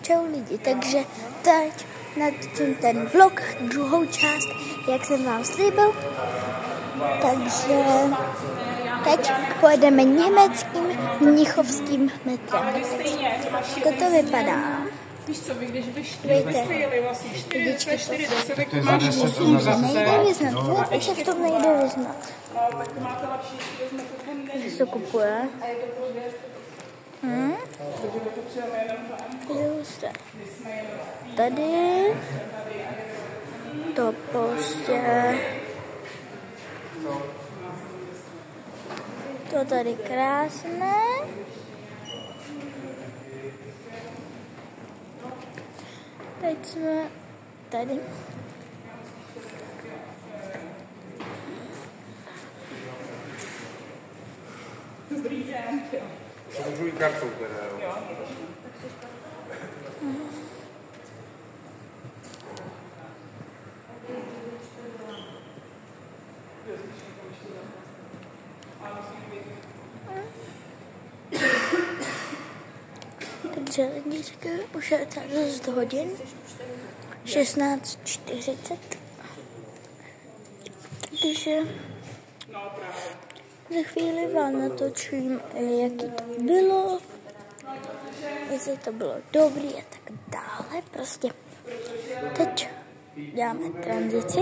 Čau lidi, takže teď natočím ten vlog, druhou část, jak jsem vám slíbil. Takže teď pojedeme německým mnichovským metrem. Jak to vypadá? Víš co, vy když Víte, lidičky, 4:10, tak nejde vyznat, vůbec se v tom nejde vyznat. Že se kupuje. Tady to prostě to tady krásné. Teď jsme tady. Dobrý den. Můžu jít kartou teda, jo? Takže lidička už je tady dost hodin. 16:40. Takže za chvíli vám natočím, jaký to bylo, jestli to bylo dobrý a tak dále. Prostě teď děláme tranzici,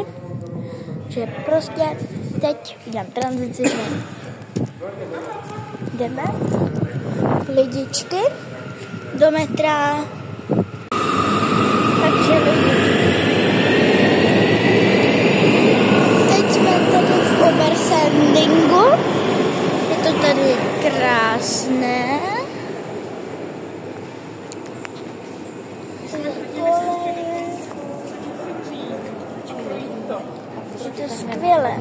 že prostě teď udělám tranzici, že jdeme lidičky do metra. Takže lidičky. Teď jsme tady v Obersendingu. Je to tady krásné. Je to skvělé.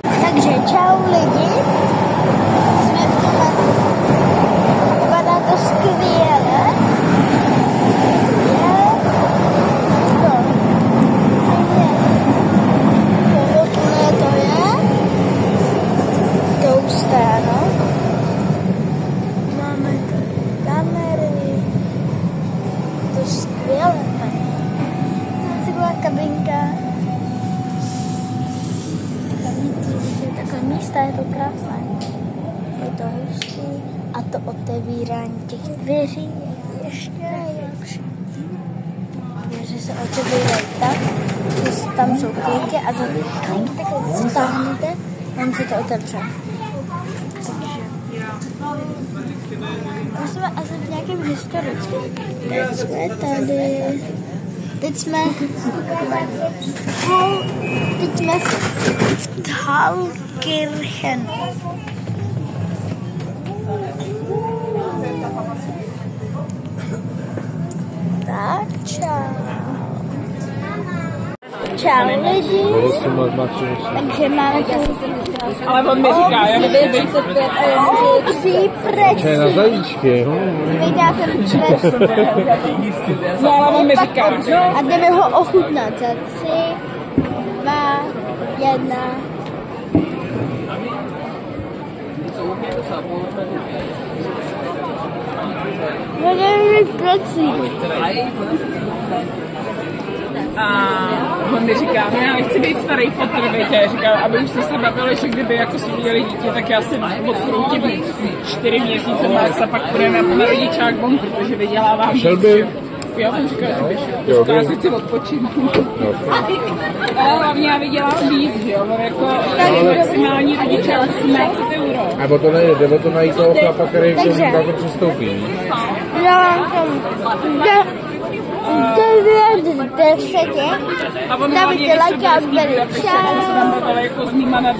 Takže čau lidi. Jsme v tom metru. Vypadá to skvěle. Máme kamery. To skvělé tady. Taková kabinka. Takové místa, je to krásné. Je to hustý. A to otevírání těch dveří je ještě lepší. Dveře se otevírají tak, že tam jsou klinky a za ty klinky takhle stáhnete, on se to otevře. My jsme asi v nějakém historickém. Teď jsme tady. Teď jsme v Thalkirchen. Tak, čau. Čau lidi. Takže máme Ale on mi říká, já nechci být. To je na zajíčky, jo? Vydá ten čes. No ale on mi říká. A jdeme ho ochutnat za 3, 2, 1. Jdeme prací. A on mi říká, no já nechci být starý fotr, víte, říká, aby už jste se bavili, že kdyby jako si udělali dítě, tak já si odfroutím 4 měsíce, tak se pak půjdeme na rodičák von, protože vydělávám. Šel by? Já jsem říkal, že by šel. Říká, já si chci odpočinout. Ale hlavně já vydělám víc, jo, on jako maximální rodičák 18 €. Nebo to nejde, nebo to najít toho chlapa, který na to přistoupí. Já mám tam 9:10. A on David, hlavně, když se like bude s ním, tak se tam bavili jako s nima na